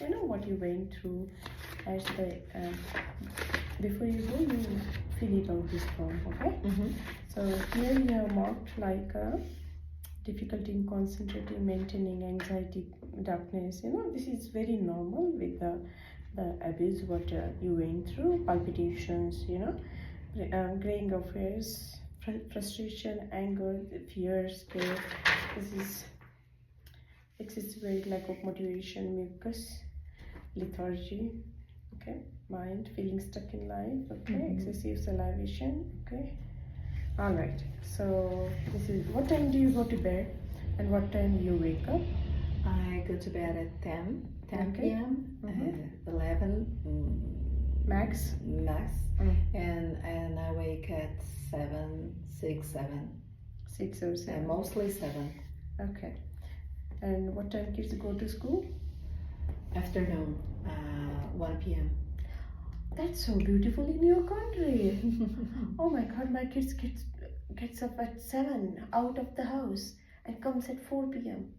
you know what you went through as the before you go, you fill it out this form, okay? So here you have marked like difficulty in concentrating, maintaining anxiety, darkness. You know, this is very normal with the abuse what you went through, palpitations, you know, graying of hairs, frustration, anger, fears, fear. This is excessive lack of motivation, mucus, lethargy, okay, mind, feeling stuck in life, okay, excessive salivation, okay. All right, so this is what time do you go to bed and what time you wake up? I go to bed at 10 Okay. p.m., 11 Max? max, and I wake at 7, 6, 7, 6 or 7? and mostly 7. Okay. And what time kids go to school? Afternoon, 1 p.m. That's so beautiful in your country. Oh my God, my kids gets up at 7 out of the house and comes at 4 p.m.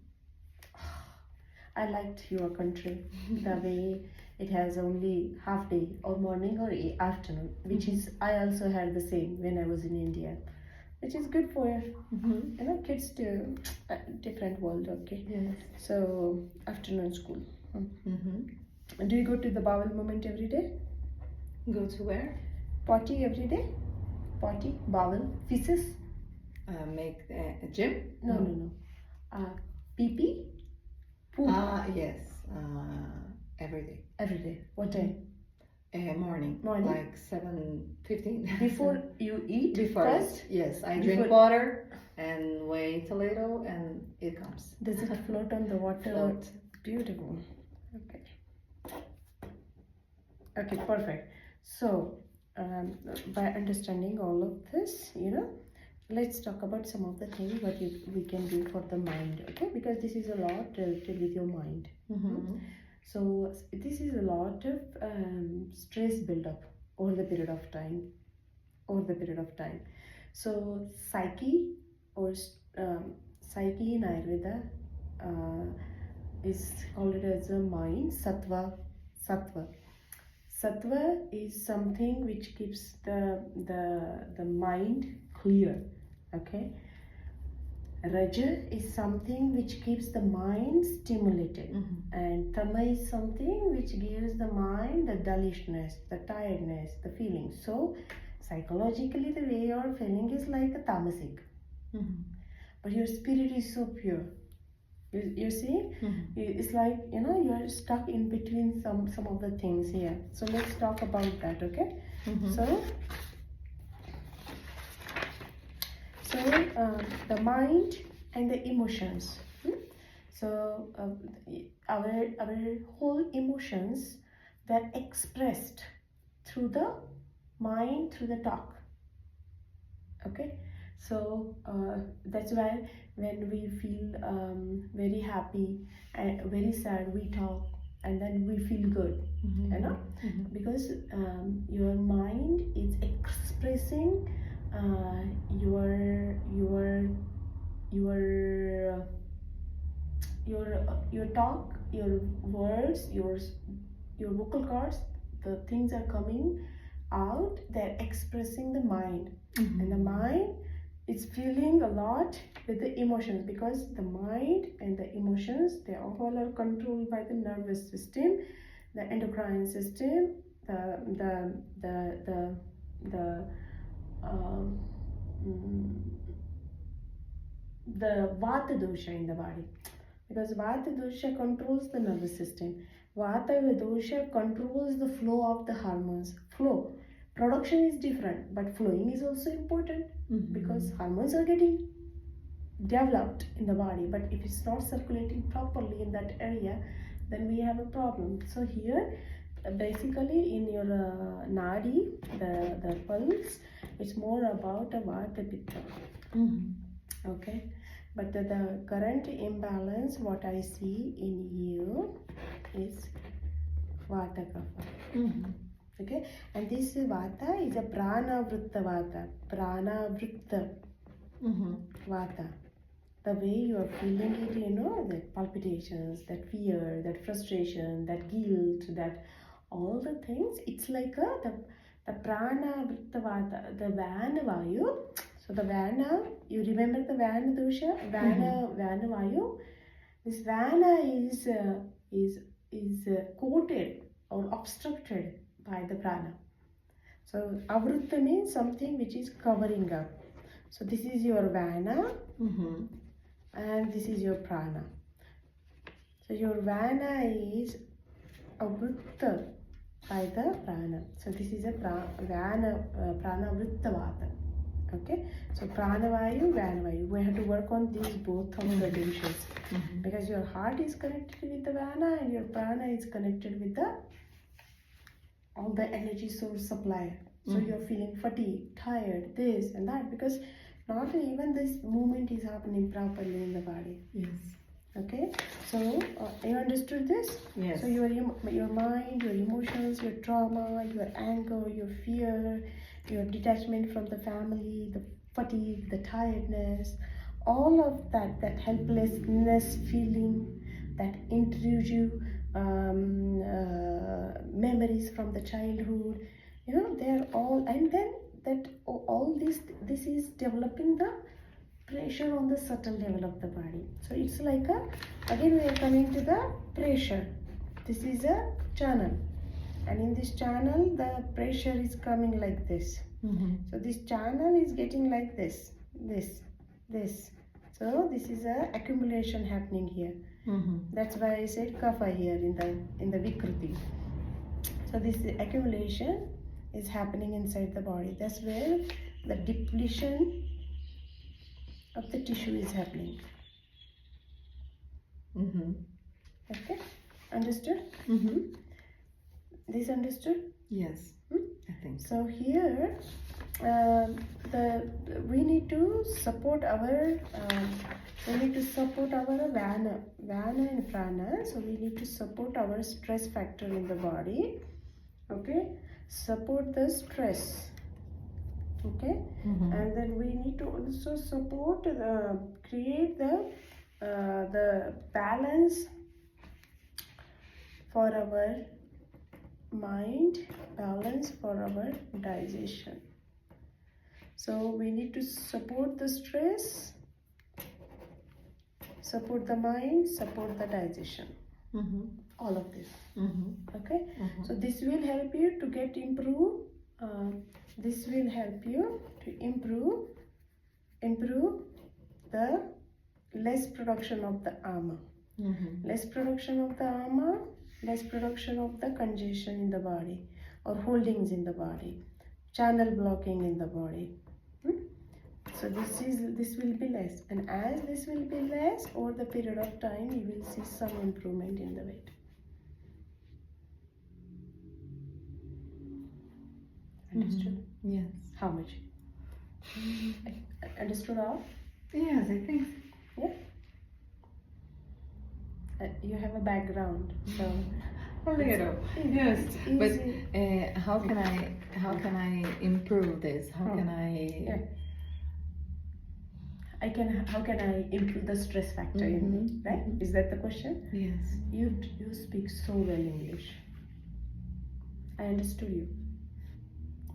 I liked your country, the way it has only half day or morning or afternoon, which is I also had the same when I was in India, which is good for you know, kids to different world, okay? Yes. So afternoon school. Do you go to the bowel movement every day? Go to where? Potty every day? Potty, bowel, feces? Make a gym? No. Pee-pee? Poop. Yes. Every day. Every day. What time? Morning. Morning? Like 7:15. Before you eat first? Yes, I Before- drink water and wait a little and it comes. Does it float on the water? Float. Beautiful. Okay. Okay, perfect. So, by understanding all of this, you know, let's talk about some of the things what we can do for the mind, okay? Because this is a lot related with your mind. So this is a lot of stress build-up over the period of time. So psyche or psyche in Ayurveda is called as a mind, sattva. Sattva is something which keeps the mind clear, okay? Raja is something which keeps the mind stimulated, and Tama is something which gives the mind the dullishness, the tiredness, the feeling. So psychologically the way you're feeling is like a tamasic, but your spirit is so pure. You see, it's like, you know, you are stuck in between some of the things here. So let's talk about that, okay? So the mind and the emotions. So our whole emotions, they're expressed through the mind, through the talk. Okay, so that's why when we feel very happy and very sad, we talk, and then we feel good, you know, because your mind is expressing your talk, your words, your vocal cords, the things are coming out, they're expressing the mind, and the mind is feeling a lot with the emotions, because the mind and the emotions, they all are controlled by the nervous system, the endocrine system, the vata dosha in the body, because vata dosha controls the nervous system. Vata dosha controls the flow of the hormones. Flow, production is different, but flowing is also important, because hormones are getting developed in the body, but if it's not circulating properly in that area, then we have a problem. So here basically in your nadi, the pulse, it's more about a vata pitta. Okay, but the current imbalance what I see in you is vata kapha. Okay, and this vata is a prana vritta vata, vata. the way you are feeling it, that palpitations, that fear, that frustration, that guilt, that all the things, it's like the prana vrittavata, the vana vayu. So the vana, you remember the vana dosha, vana vayu. This vana is coated or obstructed by the prana. So avrutta means something which is covering up. So this is your vana, and this is your prana. So your vana is avrutta by the prana. So this is a prana vrittavata. Okay, so pranavayu, vanavayu. We have to work on these both of the divisions, because your heart is connected with the vana and your prana is connected with the all the energy source supply. So you're feeling fatigued, tired, this and that, because not even this movement is happening properly in the body. Yes. Okay, so you understood this? Yes. So your mind, your emotions, your trauma, your anger, your fear, your detachment from the family, the fatigue, the tiredness, all of that helplessness feeling, that intrusive memories from the childhood, they're all, and then that all this is developing the pressure on the subtle level of the body. So it's like again we are coming to the pressure. This is a channel, and in this channel the pressure is coming like this. So this channel is getting like this. So this is a accumulation happening here. That's why I said kapha here in the vikruti. So this accumulation is happening inside the body. That's where the depletion of the tissue is happening. Okay, understood? This understood? Yes, I think so. So here, we need to support our vana and prana. So we need to support our stress factor in the body. Okay, support the stress. Okay, and then we need to also support create the balance for our mind, balance for our digestion. So we need to support the stress, support the mind, support the digestion. All of this. Okay, so this will help you to improve. This will help you to improve the less production of the ama. Less production of the ama, less production of the congestion in the body or holdings in the body, channel blocking in the body. So this will be less, and as this will be less over the period of time, you will see some improvement in the weight. Understood? Yes. How much? Understood all? Yes, I think so. Yeah. You have a background, so a little. Yes, it's but easy. how can I improve this? How can I? Yeah. How can I improve the stress factor in me? Right? Is that the question? Yes. You speak so well English. I understood you.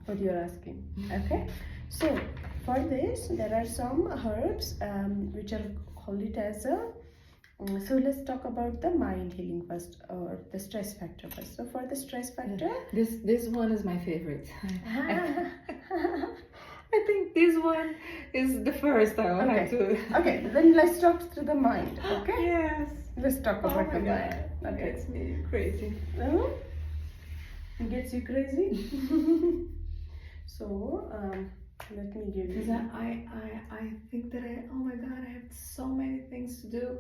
What you're asking. Okay. So for this, there are some herbs which are called it as a. So let's talk about the mind healing first, or the stress factor first. So for the stress factor, this one is my favorite. I think this one is the first I will have to. Okay, then let's talk through the mind. Okay. Yes. Let's talk about the God. mind. That gets me crazy. It gets you crazy. So let me give you. Because I think that oh my God, I have so many things to do,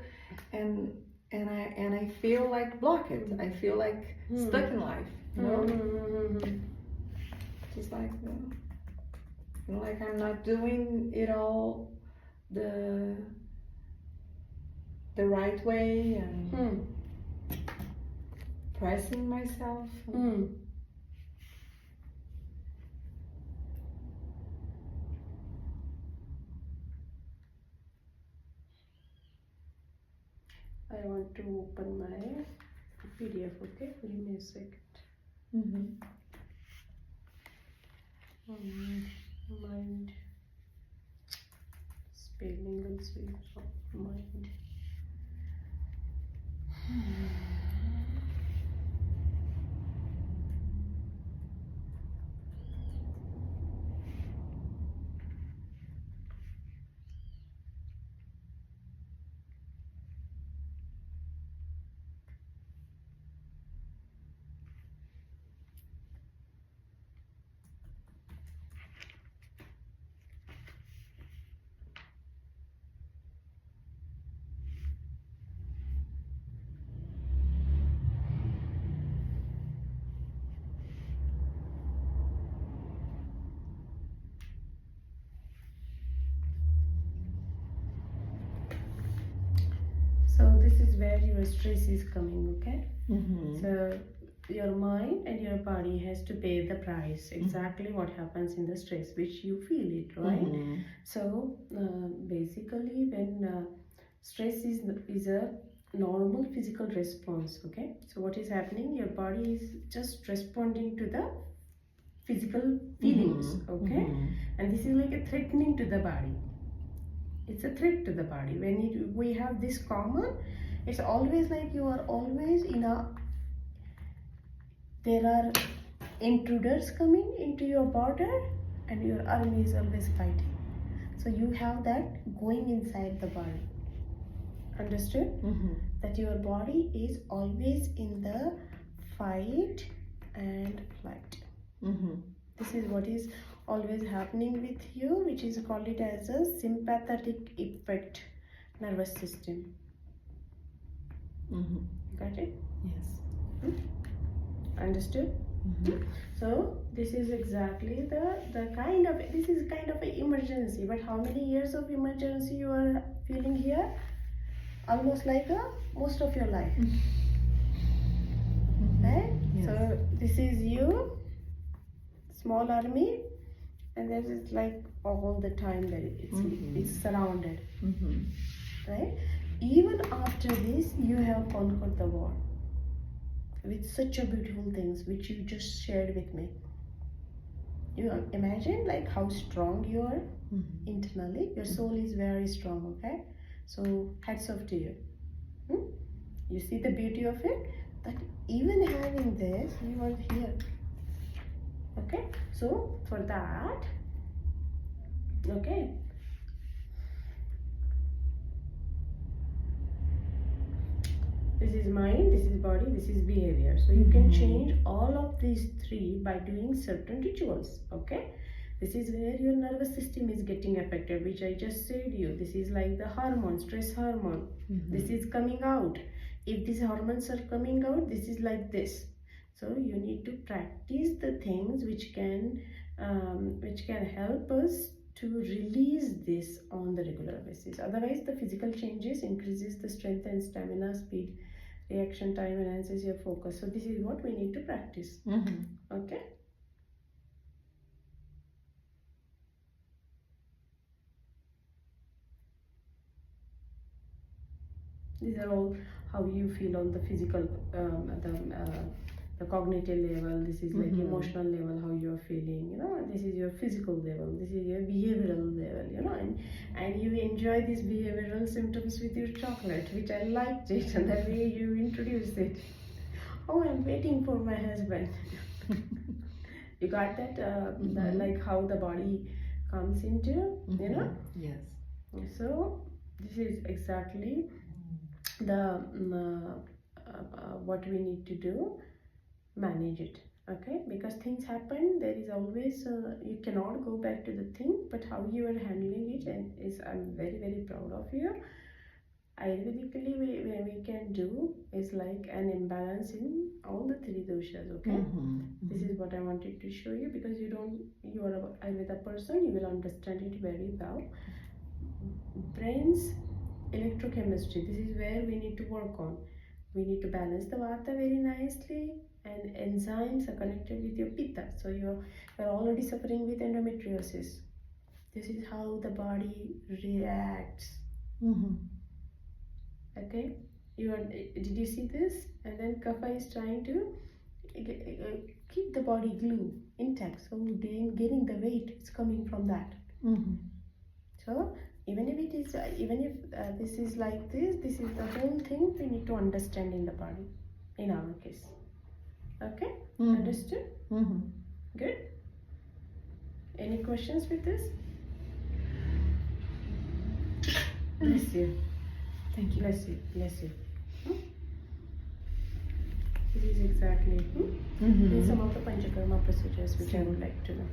and I feel like blocked. I feel like stuck in life. You know, just like like I'm not doing it all the right way, and pressing myself. I want to open my PDF, okay? Give me a second. Mind. Spelling also is mind. So this is where your stress is coming, okay? So your mind and your body has to pay the price. Exactly what happens in the stress, which you feel it, right? So basically, when stress is a normal physical response, okay? So what is happening? Your body is just responding to the physical feelings, okay? And this is like a threatening to the body. It's a threat to the body. When we have this common, it's always like you are always in a, there are intruders coming into your border and your army is always fighting. So you have that going inside the body. Understood? That your body is always in the fight and flight. This is what is always happening with you, which is called it as a sympathetic effect nervous system. Got it? Yes. Understood? So this is exactly the kind of, this is kind of an emergency. But how many years of emergency you are feeling here? Almost like most of your life. Right? Yes. So this is you, small army, and there is like all the time that it's surrounded. Right? Even after this, you have conquered the war with such a beautiful things which you just shared with me. You imagine like how strong you are internally. Your soul is very strong, okay? So hats off to you. You see the beauty of it? That even having this, you are here. Okay? So for that, okay, this is mind, this is body, this is behavior. So you can change all of these three by doing certain rituals, okay? This is where your nervous system is getting affected, which I just said you. This is like the hormone, stress hormone. This is coming out. If these hormones are coming out, this is like this. So you need to practice the things which can help us to release this on the regular basis. Otherwise, the physical changes increases the strength and stamina, speed, reaction time, enhances your focus. So this is what we need to practice. Okay. These are all how you feel on the physical, the cognitive level. This is like emotional level, how you are feeling. You know, this is your physical level. This is your behavioral level. You know, and you enjoy these behavioral symptoms with your chocolate, which I liked it, and the way you introduced it. Oh, I'm waiting for my husband. You got that? Like how the body comes into, you know? Yes. So this is exactly the what we need to do, manage it, okay? Because things happen, there is always you cannot go back to the thing, but how you are handling it and is, I'm very very proud of you. Ayurvedically, we can do is like an imbalance in all the three doshas, okay? This is what I wanted to show you, because you are an Ayurveda person, you will understand it very well. Brains, electrochemistry, this is where we need to work on. We need to balance the vata very nicely, and enzymes are connected with your pitta. So you're already suffering with endometriosis. This is how the body reacts. Okay, Did you see this? And then kapha is trying to keep the body glue intact. So getting the weight is coming from that. So even if it is, this is like this is the whole thing we need to understand in the body, in our case. Okay, understood? Good. Any questions with this? Bless you. Thank you. Bless you. Bless you. This is exactly some of the Panchakarma procedures which I would like to know.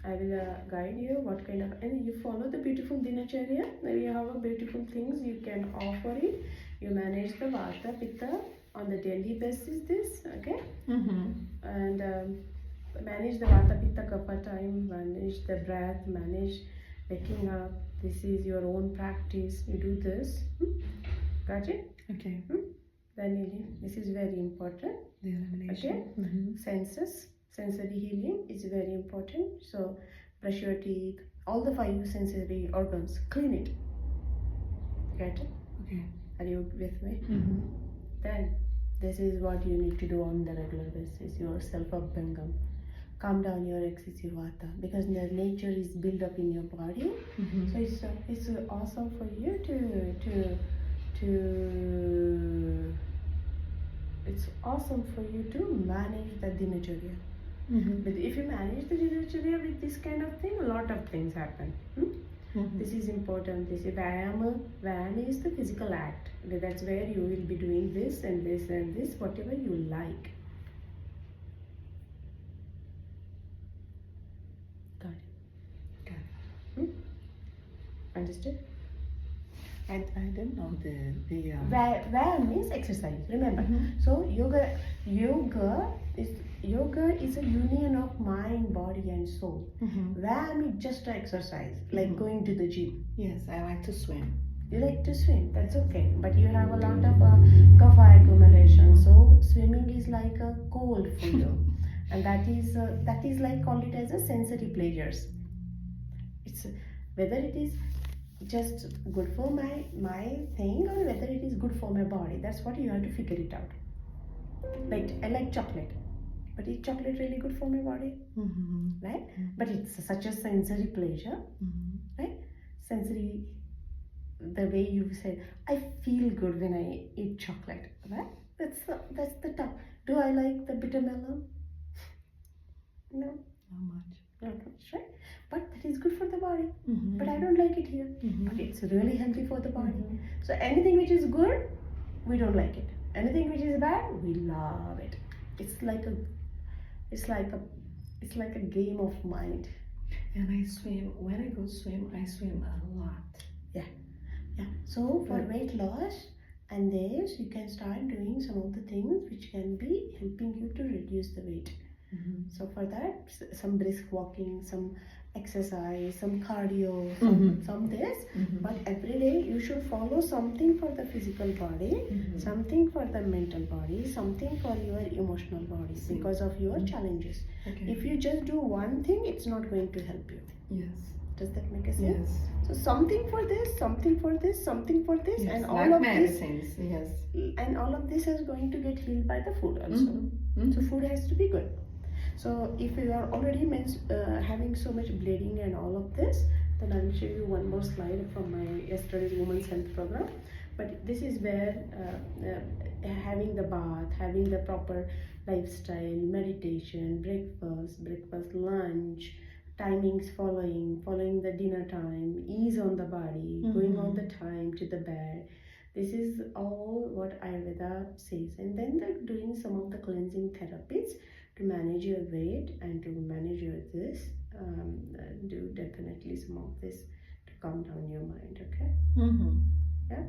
I will guide you what kind of, and you follow the beautiful dinacharya. You have a beautiful things you can offer it. You manage the vata, pitta on the daily basis. This okay, and manage the vata, pitta, kapha time. Manage the breath. Manage waking up. This is your own practice. You do this. Got it? Okay. Then this is very important. The elimination. Okay. Senses. Sensory healing is very important. So brush your teeth, all the 5 sensory organs, clean it. Get it? Okay. Are you with me? Then this is what you need to do on the regular basis. Your self-abhangam. Calm down your excessive vata because the nature is built up in your body. So it's awesome for you it's awesome for you to manage the dinacharya. But if you manage the dinacharya with this kind of thing, a lot of things happen. This is important. This is Vayama. Vayama is the physical act. That's where you will be doing this and this and this, whatever you like. Got it? Got it. Understood? I don't know the Vayama means exercise. Remember. So yoga is a union of mind, body, and soul. Vayama is just exercise, like going to the gym. Yes, I like to swim. You like to swim, that's okay. But you have a lot of kapha accumulation. So swimming is like a goal for you, and that is like, call it as a sensory pleasures. It's whether it is just good for my thing or whether it is good for my body. That's what you have to figure it out. Like I like chocolate, but is chocolate really good for my body? Right? But it's such a sensory pleasure, right? Sensory, the way you said, I feel good when I eat chocolate, right? That's the top. Do I like the bitter melon? No. Not much. Not much, right? But that is good for the body. But I don't like it here. But it's really healthy for the body. So anything which is good, we don't like it. Anything which is bad, we love it. It's like a game of mind. And I swim. When I go swim, I swim a lot. Yeah. So for weight loss and this, you can start doing some of the things which can be helping you to reduce the weight. So for that, some brisk walking, some exercise, some cardio, some this. But every day you should follow something for the physical body, something for the mental body, something for your emotional body because of your challenges. Okay. If you just do one thing, it's not going to help you. Yes. Does that make a sense? Yes. So something for this, something for this, something for this, Yes. and all like of medicines. this. Yes. And all of this is going to get healed by the food also. So food has to be good. So if you are already having so much bleeding and all of this, then I will show you one more slide from my yesterday's Women's Health program. But this is where having the bath, having the proper lifestyle, meditation, breakfast, lunch, timings following the dinner time, ease on the body, going on the time to the bed. This is all what Ayurveda says. And then they're doing some of the cleansing therapies to manage your weight and to manage your this. Do definitely some of this to calm down your mind, okay? Yeah?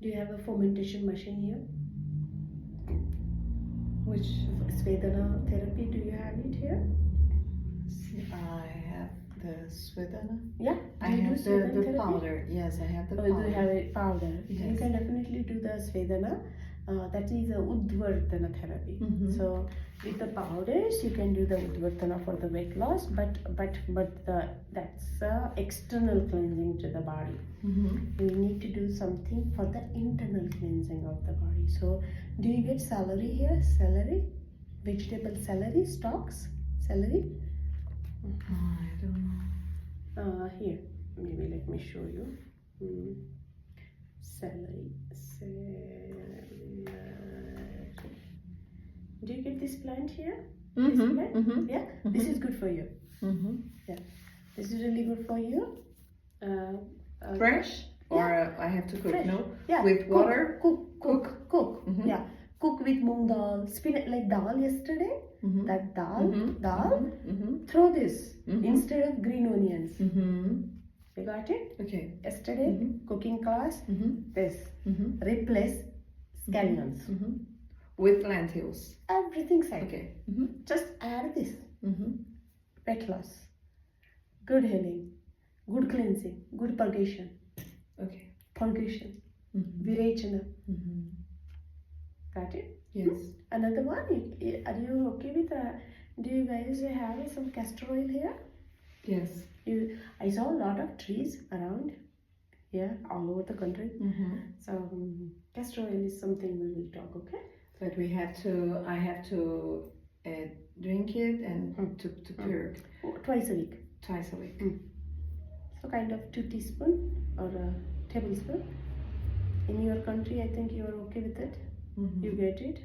Do you have a fermentation machine here? Which Svedana therapy, do you have it here? I have the Svedana. Yeah? I have the powder. Yes, I have the powder. Oh, do you have a powder? Yes. You can definitely do the Svedana. that is a Udvartana therapy. So with the powders you can do the Udvartana for the weight loss, but that's external cleansing to the body. We need to do something for the internal cleansing of the body. So do you get celery here? Celery, vegetable celery, stalks, celery. I don't know. Here, maybe let me show you. Celery. Do you get this plant here? This plant? Yeah, this is good for you. Yeah, this is really good for you. Fresh? Or I have to cook, Fresh. no? Yeah. With water? Cook. Yeah. Cook with moong dal, spinach like dal yesterday. That dal. Throw this instead of green onions. You got it? Okay. Yesterday, cooking class, this. Replace scallions. With lentils. Everything side. Okay. Just add this. Weight loss. Good healing. Good cleansing. Good purgation. Okay. Purgation. Virechana. Got it? Yes. Another one, are you okay with do you guys have some castor oil here? Yes. I saw a lot of trees around here, all over the country. So castor oil is something we will talk, okay? But I have to drink it and to purge. Twice a week. Twice a week. So kind of 2 teaspoons or a tablespoon. In your country, I think you are okay with it. You get it.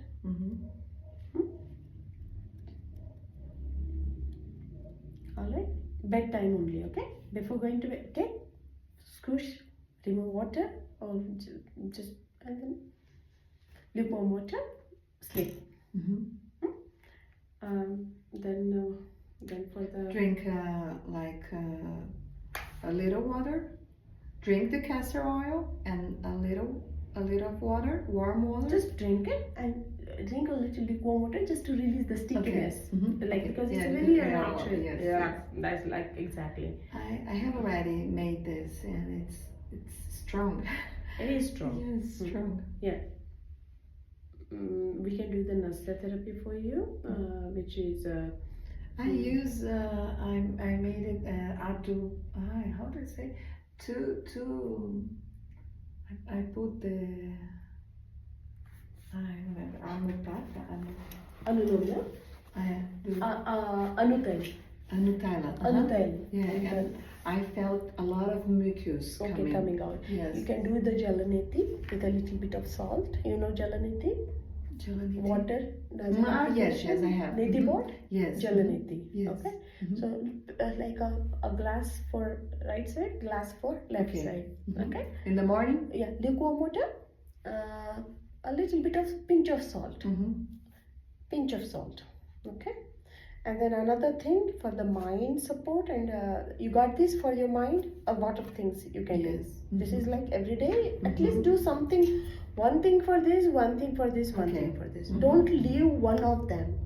Alright, bedtime only, okay? Before going to bed, okay? Squish, remove water, or just and then lukewarm water, sleep. Then for the Drink like a little water. Drink the castor oil and a little of water, warm water. Just drink it and drink a little lukewarm water just to release the stickiness. Like because it's very natural. Yes. That's like exactly. I have already made this and it's strong. It is strong. Yes, strong. Yeah. We can do the Nasta therapy for you, which is. I use. I made it. How do I say? I put the. I remember. Anulomya. I do. Anutai. Anutila. Anutai. Yeah, and I felt a lot of mucus coming out. Yes. You can do the jalaneti with a little bit of salt. You know jalaneti? Water. Yes, I have. Neti pot? Yes. Jalaneti. Yes. Okay. So like a glass for right side, glass for left side. Okay. In the morning? Yeah. Lukewarm water. A little bit of pinch of salt. Pinch of salt. Okay. And then another thing for the mind support, and you got this for your mind. A lot of things you can do. This is like every day. At least do something. One thing for this, one thing for this, one thing for this. Don't leave one of them.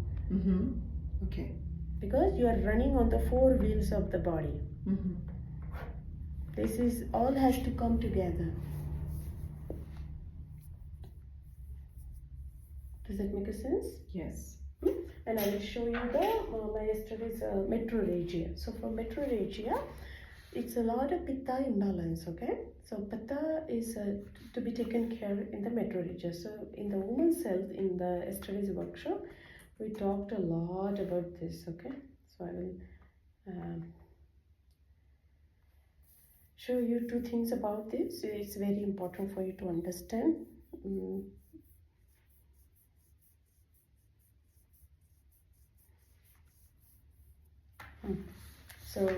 Okay. Because you are running on the 4 wheels of the body. This is all has to come together. Does that make a sense? Yes. And I will show you my yesterday's metrorrhagia. So for metrorrhagia, it's a lot of pitta imbalance, okay? So pitta is to be taken care in the metrorrhagia. So in the woman's health, in the yesterday's workshop, we talked a lot about this, okay? So I will show you 2 things about this. It's very important for you to understand. So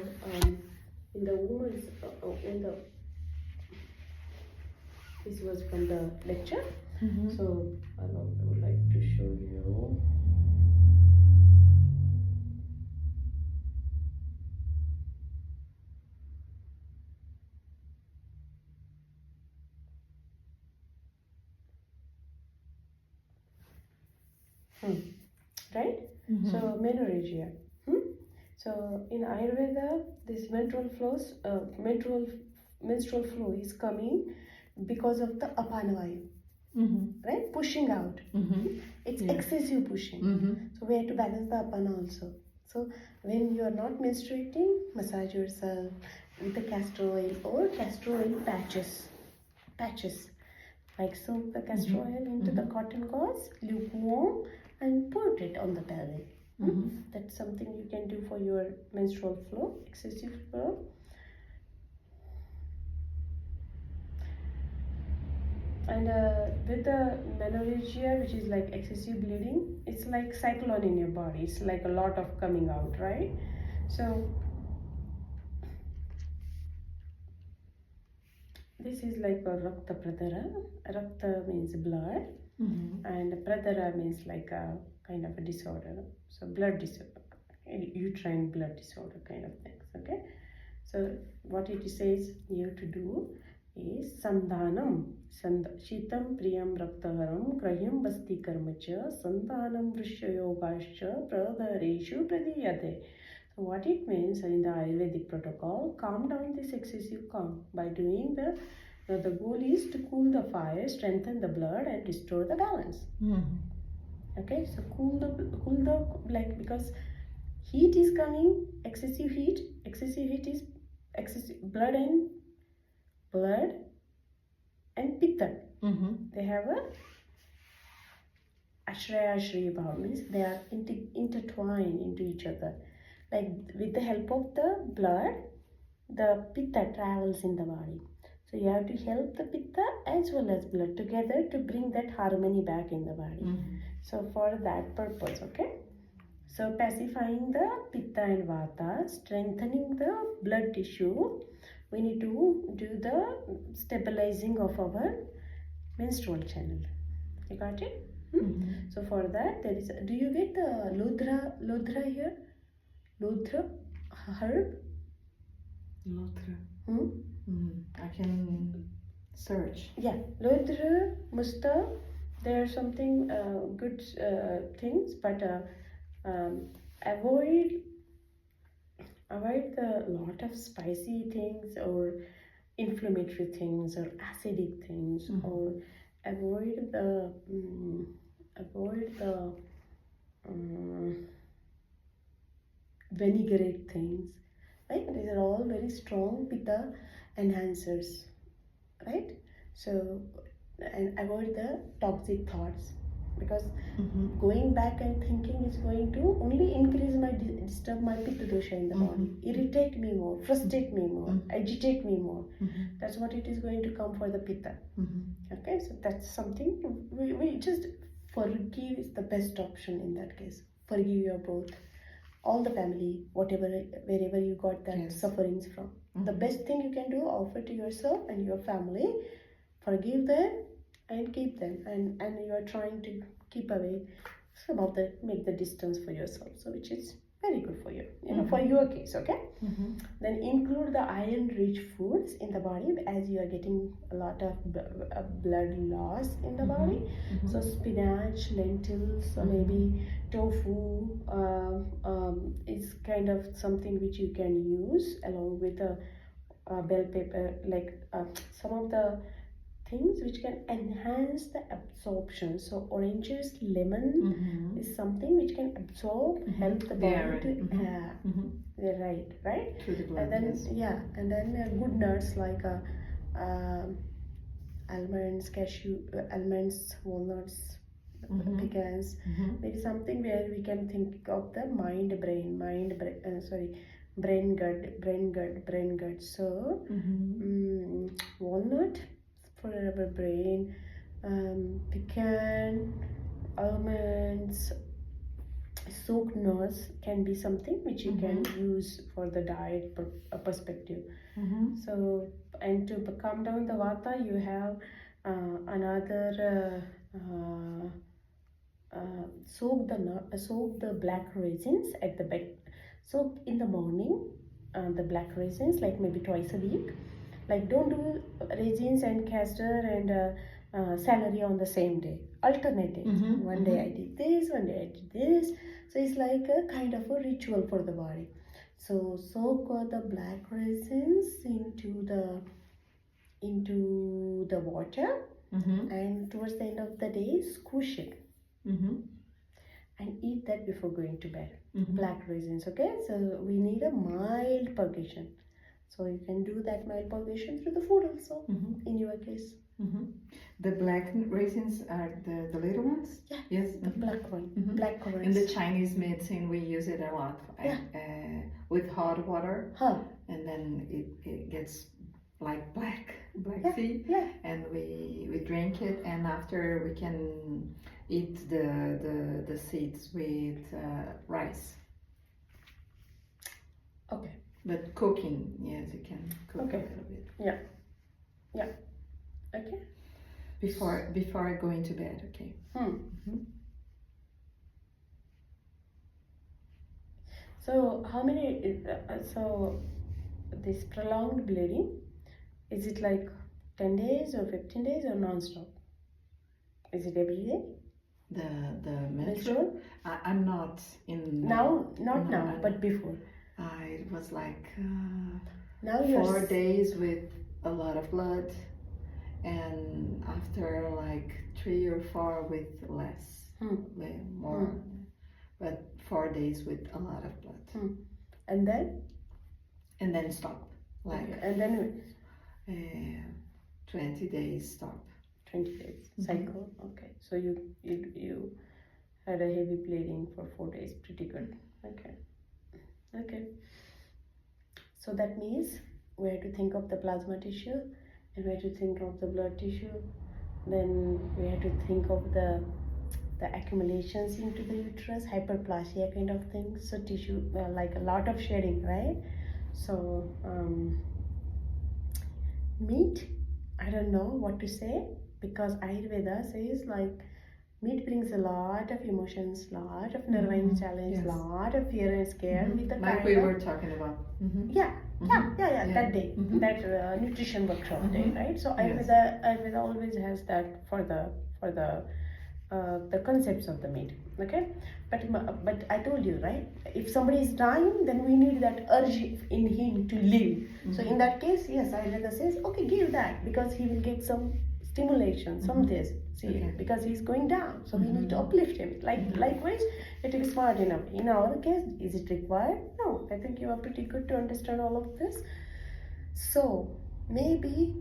in the woman's this was from the lecture. So I would like to show you. Right? So menorrhagia. So in Ayurveda, this menstrual flow is coming because of the apana vayu. right? Pushing out. It's excessive pushing. So we have to balance the apana also. So when you are not menstruating, massage yourself with the castor oil or castor oil patches. Like soak the castor oil into the cotton gauze, lukewarm, and put it on the belly. That's something you can do for your menstrual flow, excessive flow. And with the menorrhagia, which is like excessive bleeding, it's like cyclone in your body. It's like a lot of coming out, right? So this is like a rakta pradara. Rakta means blood, and pradara means like a kind of a disorder. So blood disorder, uterine blood disorder kind of things. Okay. So what it says you have to do is sandhanam. Shitam priyam raktaharam krahyam basti karmacha sandhanam vrishyayogascha pradareshu pradiyate. So what it means in the Ayurvedic protocol, calm down this excessive calm by doing the goal is to cool the fire, strengthen the blood, and restore the balance. Okay, so cool the like, because heat is coming, excessive heat is excessive blood and pitta. They have a ashraya shri bhav, means they are intertwined into each other. Like with the help of the blood, the pitta travels in the body. So you have to help the pitta as well as blood together to bring that harmony back in the body. So for that purpose, okay. So pacifying the pitta and vata, strengthening the blood tissue, we need to do the stabilizing of our menstrual channel. You got it? So for that, there is. Do you get the lodra here? Lodra herb. Lotra. I can search. Yeah, lodra, musta. There are something good things, but avoid the lot of spicy things or inflammatory things or acidic things, or avoid the vinaigrette things, right? These are all very strong pitta enhancers, right? So, and avoid the toxic thoughts, because going back and thinking is going to only increase my disturb my pitta dosha in the body, irritate me more, frustrate me more, agitate me more. That's what it is going to come for the pitta. Okay, so that's something we just forgive is the best option in that case. Forgive your both, all the family, whatever, wherever you got that sufferings from. The best thing you can do, offer to yourself and your family, forgive them and keep them, and you are trying to keep away some of the, make the distance for yourself, so which is very good for you, for your case. Okay. Then include the iron rich foods in the body, as you are getting a lot of blood loss in the body. So spinach, lentils, or maybe tofu is kind of something which you can use along with a bell pepper, like some of the things which can enhance the absorption. So oranges, lemon is something which can absorb, help the body to right. Through the blood. And then and then good nuts like almonds, cashew, almonds, walnuts, pecans. There is something where we can think of the brain gut. So walnut for our brain, pecan, almonds, soaked nuts can be something which you can use for the diet perspective. So, and to calm down the vata, you have another soak the black raisins at the bed. Soak in the morning the black raisins, like maybe twice a week. Like don't do raisins and castor and celery on the same day. Alternate days. One day I did this, one day I did this. So it's like a kind of a ritual for the body. So soak the black raisins into the water, and towards the end of the day, squish it and eat that before going to bed. Black raisins, okay? So we need a mild purgation. So you can do that mild purgation through the food also, in your case. The black raisins are the little ones? Yeah, Yes. the black one, black currants. In the Chinese medicine, we use it a lot with hot water, and then it gets like black tea, and we drink it, and after we can eat the seeds with rice. Okay. But cooking, yes, you can cook a little bit. Yeah. Okay. Before going to bed, okay. So how many? So this prolonged bleeding, is it like 10 days or 15 days or non-stop? Is it every day? The menstrual? I'm not in now. Not now, but before. It was like now 4 days with a lot of blood, and after like 3 or 4 with less, more, but 4 days with a lot of blood. And then stop. Like okay. And then 20 days stop. 20 days cycle. Okay, so you had a heavy bleeding for 4 days. Pretty good. Okay. So that means we have to think of the plasma tissue, and we have to think of the blood tissue. Then we have to think of the accumulations into the uterus, hyperplasia kind of thing. So tissue, like a lot of shedding, right? So meat, I don't know what to say, because Ayurveda says like meat brings a lot of emotions, lot of nervine challenge, lot of fear and scare with the like we were talking about. That day, that nutrition workshop day, right? So Ayurveda always has that for the concepts of the meat, okay? But I told you, right? If somebody is dying, then we need that urge in him to live. So in that case, yes, Ayurveda says, okay, give that, because he will get some stimulation, some this. See, because he's going down, so we need to uplift him. Likewise, it is smart enough. In our case, is it required? No, I think you are pretty good to understand all of this. So maybe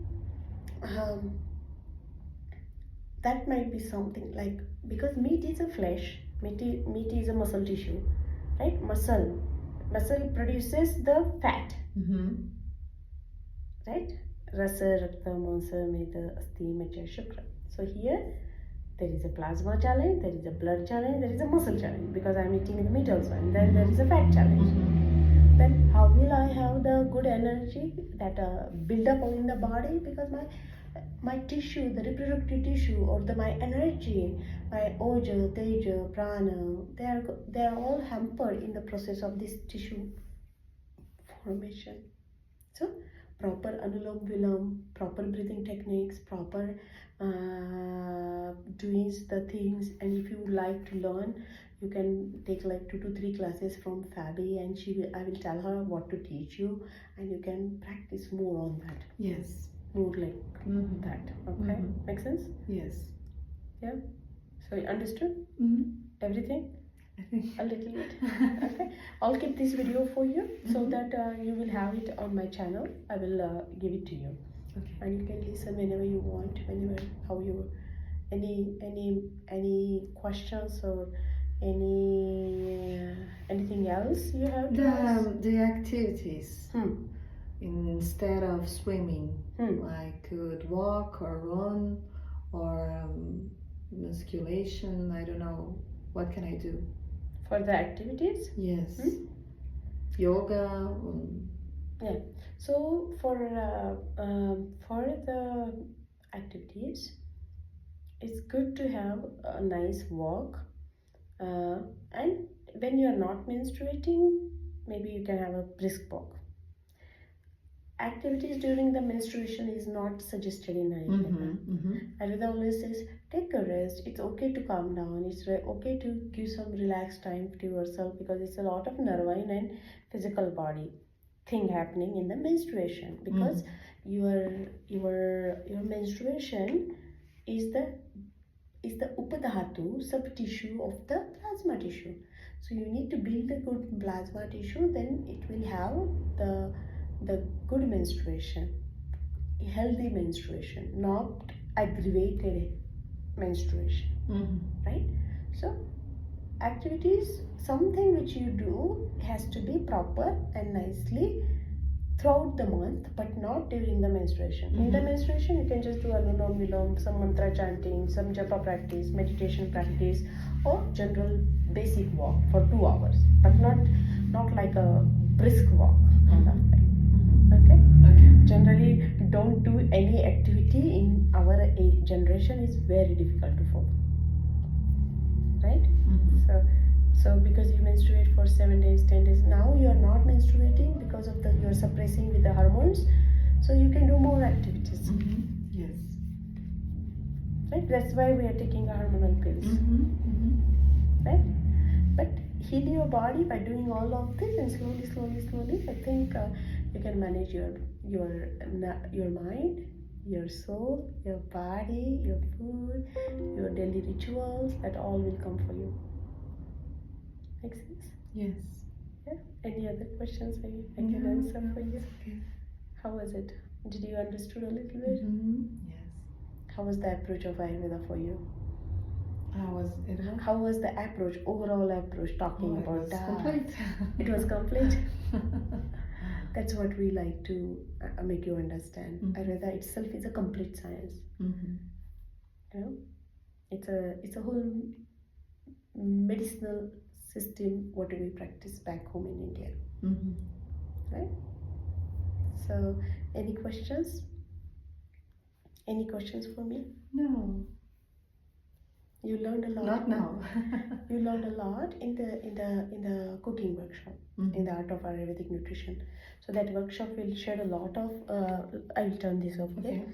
that might be something like, because meat is a flesh, meat is a muscle tissue, right? Muscle produces the fat, right? Rasa, Rakta, Mansa, Meda, Asti, Mecha, Shukra. So here there is a plasma challenge, there is a blood challenge, there is a muscle challenge, because I am eating the meat also, and then there is a fat challenge. Then how will I have the good energy that build up in the body? Because my tissue, the reproductive tissue, or my energy, my oja, teja, prana, they are all hampered in the process of this tissue formation. So proper anulom vilom, proper breathing techniques, proper doing the things. And if you would like to learn, you can take like 2 to 3 classes from Fabi, and I will tell her what to teach you, and you can practice more on that. Yes. More like that. Okay, make sense? Yes. Yeah. So you understood everything? A little bit. Okay. I'll keep this video for you so that you will have it on my channel. I will give it to you. Okay. And you can listen whenever you want, how you, any questions or anything else you have to ask? The activities. Instead of swimming, I could walk or run or musculation. I don't know. What can I do? For the activities? Yes. Yoga. Yeah. So for the activities, it's good to have a nice walk. And when you are not menstruating, maybe you can have a brisk walk. Activities during the menstruation is not suggested in Ayurveda. Ayurveda always says, take a rest. It's okay to calm down. It's okay to give some relaxed time to yourself, because it's a lot of nervine and physical body thing happening in the menstruation. Because your menstruation is the upadhatu sub tissue of the plasma tissue. So you need to build a good plasma tissue, then it will have the good menstruation, healthy menstruation, not aggravated menstruation. Right? So activities, something which you do has to be proper and nicely throughout the month, but not during the menstruation. In the menstruation, you can just do anulom vilom, some mantra chanting, some japa practice, meditation practice, or general basic walk for 2 hours, but not like a brisk walk kind of thing. Okay. Generally, don't do any activity in our generation is very difficult to follow. Right? So because you menstruate for 7 days, 10 days, now you are not menstruating because of you're suppressing with the hormones, so you can do more activities. Yes. Right? That's why we are taking hormonal pills. Right? But heal your body by doing all of this, and slowly, I think you can manage your mind, your soul, your body, your food, your daily rituals. That all will come for you. Make sense? Yes. Yeah. Any other questions I can answer for you? Okay. How was it? Did you understood a little bit? Yes. How was the approach of Ayurveda for you? How was the approach, overall approach, talking about that? Complete. It was complete. That's what we like to make you understand. Ayurveda itself is a complete science. You know, it's a whole medicinal system what we practice back home in India. Right? So, any questions? Any questions for me? No. You learned a lot. Not now. You learned a lot in the cooking workshop, in the art of Ayurvedic nutrition. So that workshop will shed a lot of. I will turn this off. Okay.